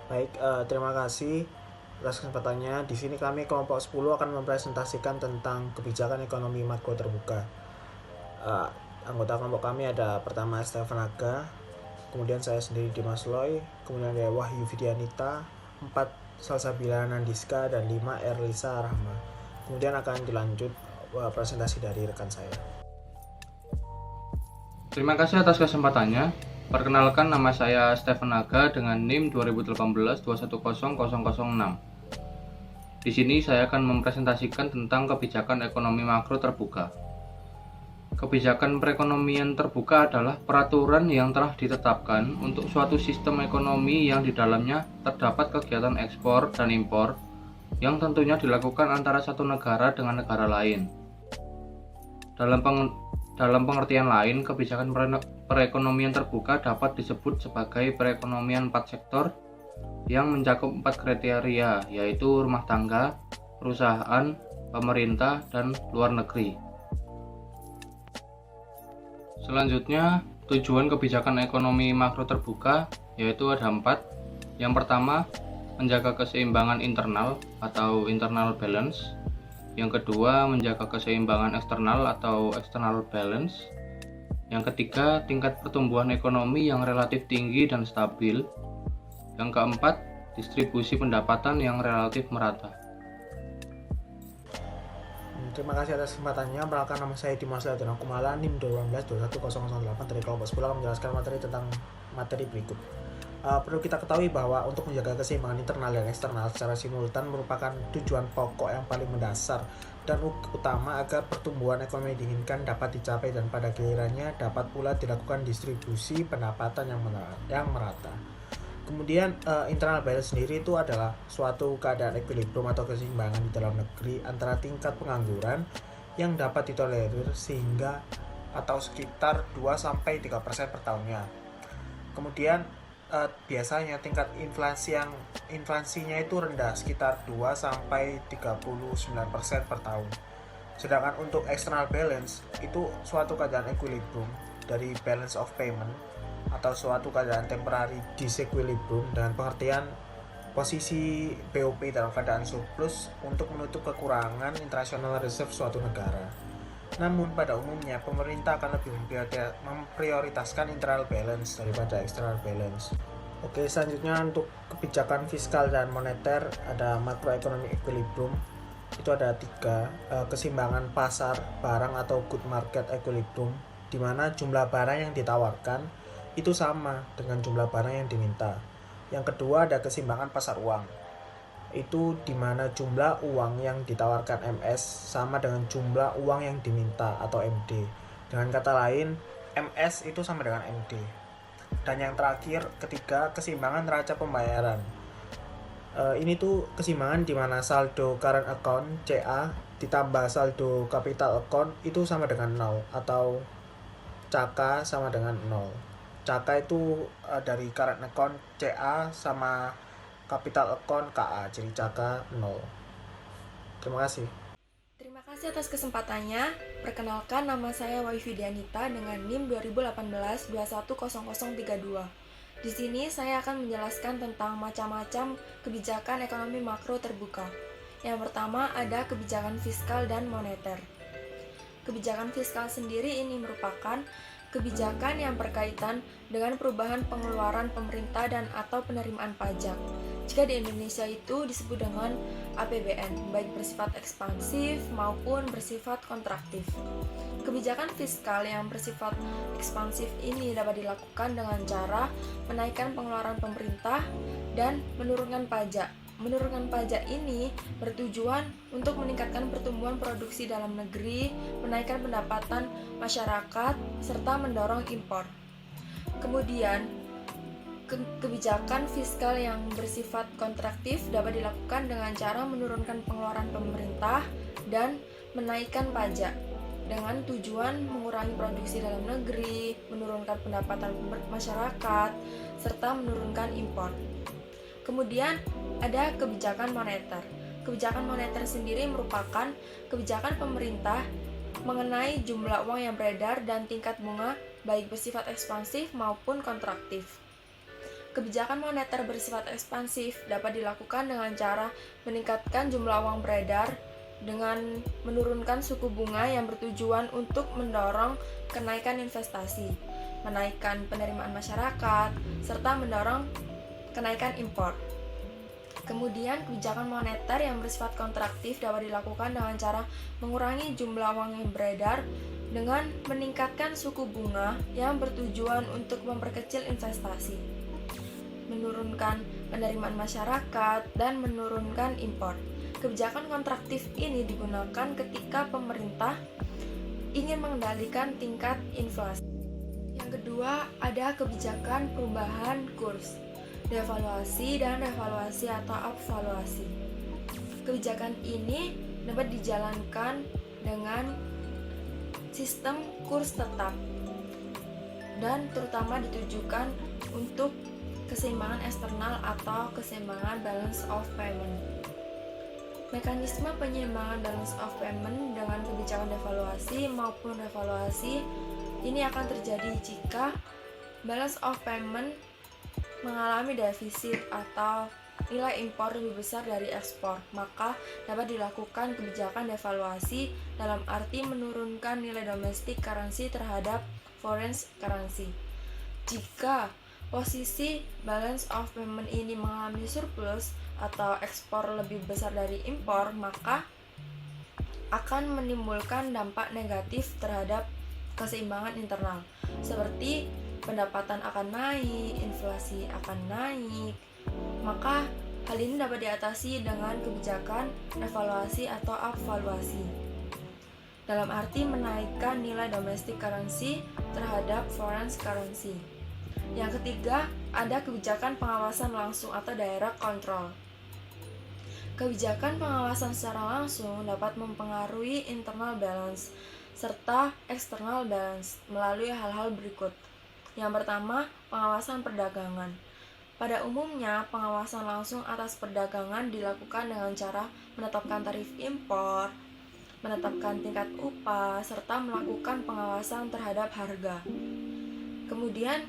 Baik, terima kasih atas kesempatannya. Di sini kami kelompok 10 akan mempresentasikan tentang kebijakan ekonomi makro terbuka. Uh, Anggota kelompok kami ada pertama Stefan Aga, kemudian saya sendiri Dimas Loy, kemudian ada Wahyu Vidianita, 4 Salsabila Nandiska, dan 5 Erlisa Rahma. Kemudian akan dilanjut presentasi dari rekan saya. Terima kasih atas kesempatannya. Perkenalkan, nama saya Stefan Aga dengan NIM 2018-2100006. Di sini saya akan mempresentasikan tentang kebijakan ekonomi makro terbuka. Kebijakan perekonomian terbuka adalah peraturan yang telah ditetapkan untuk suatu sistem ekonomi yang di dalamnya terdapat kegiatan ekspor dan impor yang tentunya dilakukan antara satu negara dengan negara lain. Dalam pengertian lain, kebijakan perekonomian terbuka dapat disebut sebagai perekonomian 4 sektor yang mencakup 4 kriteria, yaitu rumah tangga, perusahaan, pemerintah, dan luar negeri. Selanjutnya, tujuan kebijakan ekonomi makro terbuka yaitu ada 4. Yang pertama, menjaga keseimbangan internal atau internal balance. Yang kedua, menjaga keseimbangan eksternal atau external balance. Yang ketiga, tingkat pertumbuhan ekonomi yang relatif tinggi dan stabil. Yang keempat, distribusi pendapatan yang relatif merata. Terima kasih atas kesempatannya. Perkenalkan, nama saya Dimas Ladana Kumala, NIM 2018-21008 dari kelompok 10 akan menjelaskan materi berikut. Perlu kita ketahui bahwa untuk menjaga keseimbangan internal dan eksternal secara simultan merupakan tujuan pokok yang paling mendasar dan utama agar pertumbuhan ekonomi diinginkan dapat dicapai dan pada gilirannya dapat pula dilakukan distribusi pendapatan yang merata. Kemudian internal balance sendiri itu adalah suatu keadaan equilibrium atau keseimbangan di dalam negeri antara tingkat pengangguran yang dapat ditolerir sehingga atau sekitar 2-3% per tahunnya. Kemudian biasanya tingkat inflasinya itu rendah sekitar 2-39% per tahun. Sedangkan untuk external balance itu suatu keadaan equilibrium dari balance of payment atau suatu keadaan temporary disequilibrium dengan pengertian posisi BOP dalam keadaan surplus untuk menutup kekurangan international reserve suatu negara. Namun pada umumnya pemerintah akan lebih memprioritaskan internal balance daripada external balance. Oke, selanjutnya untuk kebijakan fiskal dan moneter ada macroeconomic equilibrium. Itu ada 3, keseimbangan pasar barang atau good market equilibrium, di mana jumlah barang yang ditawarkan itu sama dengan jumlah barang yang diminta. Yang kedua ada keseimbangan pasar uang. Itu dimana jumlah uang yang ditawarkan MS sama dengan jumlah uang yang diminta atau MD. Dengan kata lain, MS itu sama dengan MD. Dan yang terakhir, ketiga, keseimbangan neraca pembayaran. Ini tuh keseimbangan dimana saldo current account CA ditambah saldo capital account itu sama dengan 0 atau CAKA sama dengan 0. CAKA itu dari current account CA sama capital account KA, jadi CAKA 0. Terima kasih. Terima kasih atas kesempatannya. Perkenalkan, nama saya Wahyu Vidianita dengan NIM 2018-2100032. Di sini saya akan menjelaskan tentang macam-macam kebijakan ekonomi makro terbuka. Yang pertama ada kebijakan fiskal dan moneter. Kebijakan fiskal sendiri ini merupakan kebijakan yang berkaitan dengan perubahan pengeluaran pemerintah dan atau penerimaan pajak. Jika di Indonesia itu disebut dengan APBN, baik bersifat ekspansif maupun bersifat kontraktif. Kebijakan fiskal yang bersifat ekspansif ini dapat dilakukan dengan cara menaikkan pengeluaran pemerintah dan menurunkan pajak. Menurunkan pajak ini bertujuan untuk meningkatkan pertumbuhan produksi dalam negeri, menaikkan pendapatan masyarakat, serta mendorong impor. Kemudian, kebijakan fiskal yang bersifat kontraktif dapat dilakukan dengan cara menurunkan pengeluaran pemerintah dan menaikkan pajak dengan tujuan mengurangi produksi dalam negeri, menurunkan pendapatan masyarakat, serta menurunkan impor. Kemudian ada kebijakan moneter. Kebijakan moneter sendiri merupakan kebijakan pemerintah mengenai jumlah uang yang beredar dan tingkat bunga baik bersifat ekspansif maupun kontraktif. Kebijakan moneter bersifat ekspansif dapat dilakukan dengan cara meningkatkan jumlah uang beredar dengan menurunkan suku bunga yang bertujuan untuk mendorong kenaikan investasi, menaikkan penerimaan masyarakat, serta mendorong kenaikan impor. Kemudian, kebijakan moneter yang bersifat kontraktif dapat dilakukan dengan cara mengurangi jumlah uang yang beredar dengan meningkatkan suku bunga yang bertujuan untuk memperkecil investasi, menurunkan penerimaan masyarakat, dan menurunkan impor. Kebijakan kontraktif ini digunakan ketika pemerintah ingin mengendalikan tingkat inflasi. Yang kedua, ada kebijakan perubahan kurs, devaluasi dan revaluasi atau apvaluasi. Kebijakan ini dapat dijalankan dengan sistem kurs tetap dan terutama ditujukan untuk keseimbangan eksternal atau keseimbangan balance of payment. Mekanisme penyeimbangan balance of payment dengan kebijakan devaluasi maupun revaluasi ini akan terjadi jika balance of payment mengalami defisit atau nilai impor lebih besar dari ekspor, maka dapat dilakukan kebijakan devaluasi dalam arti menurunkan nilai domestic currency terhadap foreign currency. Jika posisi balance of payment ini mengalami surplus atau ekspor lebih besar dari impor, maka akan menimbulkan dampak negatif terhadap keseimbangan internal, seperti pendapatan akan naik, inflasi akan naik. Maka hal ini dapat diatasi dengan kebijakan revaluasi atau apvaluasi, dalam arti menaikkan nilai domestic currency terhadap foreign currency. Yang ketiga, ada kebijakan pengawasan langsung atau direct control. Kebijakan pengawasan secara langsung dapat mempengaruhi internal balance serta external balance melalui hal-hal berikut. Yang pertama, pengawasan perdagangan. Pada umumnya, pengawasan langsung atas perdagangan dilakukan dengan cara menetapkan tarif impor, menetapkan tingkat upah, serta melakukan pengawasan terhadap harga. Kemudian,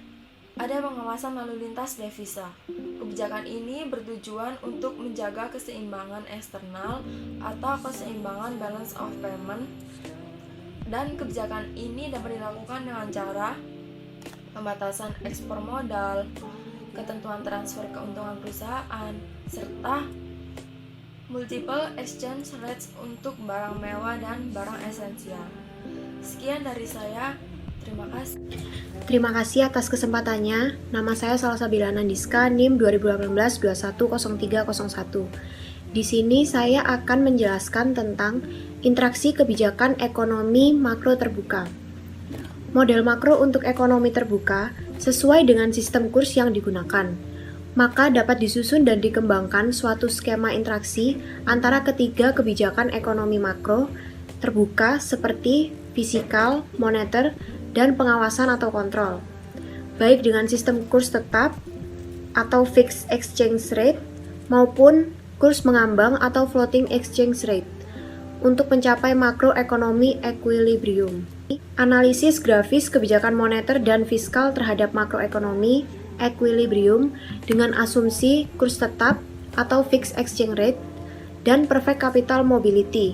ada pengawasan lalu lintas devisa. Kebijakan ini bertujuan untuk menjaga keseimbangan eksternal atau keseimbangan balance of payment, dan kebijakan ini dapat dilakukan dengan cara pembatasan ekspor modal, ketentuan transfer keuntungan perusahaan, serta multiple exchange rates untuk barang mewah dan barang esensial. Sekian dari saya. Terima kasih. Terima kasih atas kesempatannya. Nama saya Salsabila Nandiska, NIM 2018-210301. Di sini saya akan menjelaskan tentang interaksi kebijakan ekonomi makro terbuka. Model makro untuk ekonomi terbuka sesuai dengan sistem kurs yang digunakan, maka dapat disusun dan dikembangkan suatu skema interaksi antara ketiga kebijakan ekonomi makro terbuka seperti fiskal, moneter, dan pengawasan atau kontrol, baik dengan sistem kurs tetap atau fixed exchange rate maupun kurs mengambang atau floating exchange rate untuk mencapai makroekonomi equilibrium. Analisis grafis kebijakan moneter dan fiskal terhadap makroekonomi equilibrium dengan asumsi kurs tetap atau fixed exchange rate dan perfect capital mobility.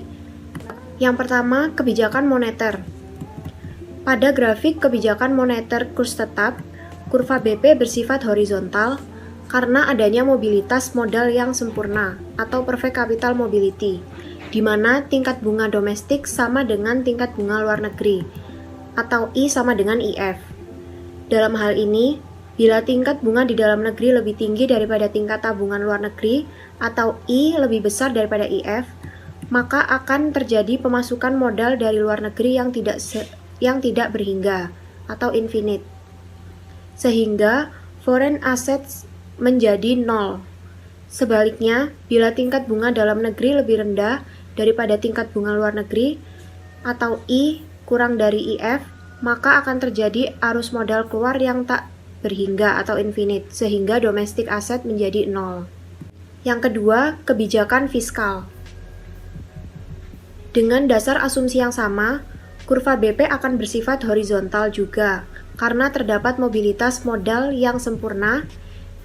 Yang pertama, kebijakan moneter. Pada grafik kebijakan moneter kurs tetap, kurva BP bersifat horizontal karena adanya mobilitas modal yang sempurna atau perfect capital mobility, di mana tingkat bunga domestik sama dengan tingkat bunga luar negeri, atau I sama dengan IF. Dalam hal ini, bila tingkat bunga di dalam negeri lebih tinggi daripada tingkat tabungan luar negeri, atau I lebih besar daripada IF, maka akan terjadi pemasukan modal dari luar negeri yang tidak berhingga atau infinite, sehingga foreign assets menjadi nol. Sebaliknya, bila tingkat bunga dalam negeri lebih rendah daripada tingkat bunga luar negeri atau I kurang dari IF, maka akan terjadi arus modal keluar yang tak berhingga atau infinite, sehingga domestic asset menjadi nol. Yang kedua, kebijakan fiskal. Dengan dasar asumsi yang sama, kurva BP akan bersifat horizontal juga, karena terdapat mobilitas modal yang sempurna,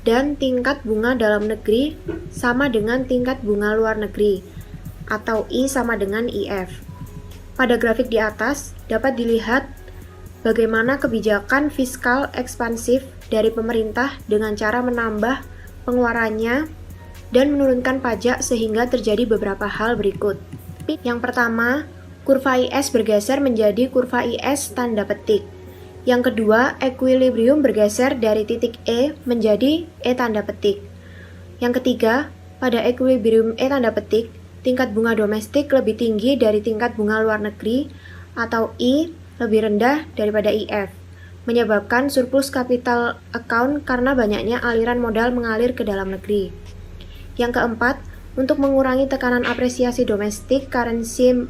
dan tingkat bunga dalam negeri sama dengan tingkat bunga luar negeri, atau I sama dengan IF. Pada grafik di atas dapat dilihat bagaimana kebijakan fiskal ekspansif dari pemerintah dengan cara menambah pengeluarannya dan menurunkan pajak sehingga terjadi beberapa hal berikut. Yang pertama, kurva IS bergeser menjadi kurva IS tanda petik. Yang kedua, equilibrium bergeser dari titik E menjadi E tanda petik. Yang ketiga, pada equilibrium E tanda petik, tingkat bunga domestik lebih tinggi dari tingkat bunga luar negeri atau I lebih rendah daripada IF, menyebabkan surplus capital account karena banyaknya aliran modal mengalir ke dalam negeri. Yang keempat, untuk mengurangi tekanan apresiasi domestik, currency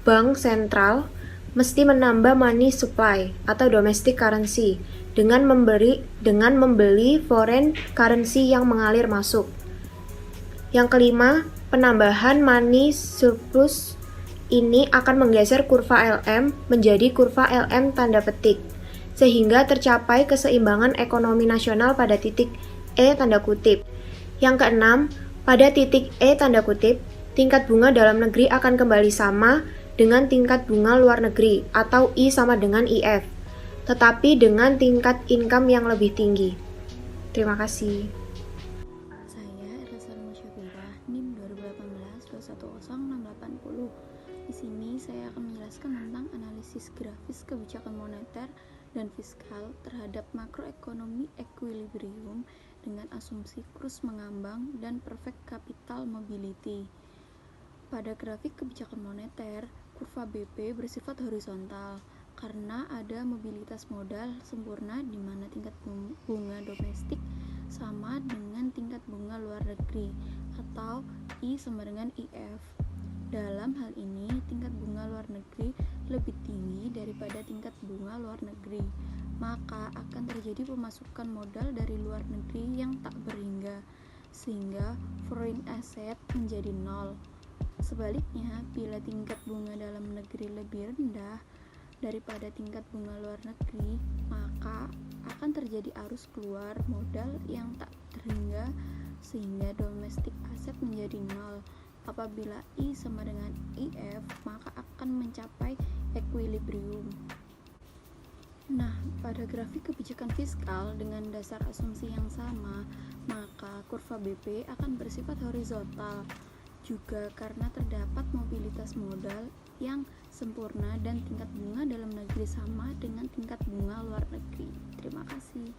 bank sentral mesti menambah money supply atau domestic currency dengan membeli foreign currency yang mengalir masuk. Yang kelima, penambahan money surplus ini akan menggeser kurva LM menjadi kurva LM tanda petik, sehingga tercapai keseimbangan ekonomi nasional pada titik E tanda kutip. Yang keenam, pada titik E tanda kutip, tingkat bunga dalam negeri akan kembali sama dengan tingkat bunga luar negeri atau I sama dengan IF, tetapi dengan tingkat income yang lebih tinggi. Terima kasih. Saya Ersa Musyafirah, NIM 2018-210680. Di sini saya akan menjelaskan tentang analisis grafis kebijakan moneter dan fiskal terhadap makroekonomi equilibrium dengan asumsi kurs mengambang dan perfect capital mobility. Pada grafik kebijakan moneter, kurva BP bersifat horizontal karena ada mobilitas modal sempurna di mana tingkat bunga domestik sama dengan tingkat bunga luar negeri atau I sama dengan IF. Dalam hal ini, tingkat bunga luar negeri lebih tinggi daripada tingkat bunga luar negeri, maka akan terjadi pemasukan modal dari luar negeri yang tak berhingga, sehingga foreign asset menjadi nol. Sebaliknya, bila tingkat bunga dalam negeri lebih rendah daripada tingkat bunga luar negeri, maka akan terjadi arus keluar modal yang tak terhingga, sehingga domestic asset menjadi nol. Apabila I sama dengan IF, maka akan mencapai equilibrium. Nah, pada grafik kebijakan fiskal dengan dasar asumsi yang sama, maka kurva BP akan bersifat horizontal juga karena terdapat mobilitas modal yang sempurna dan tingkat bunga dalam negeri sama dengan tingkat bunga luar negeri. Terima kasih.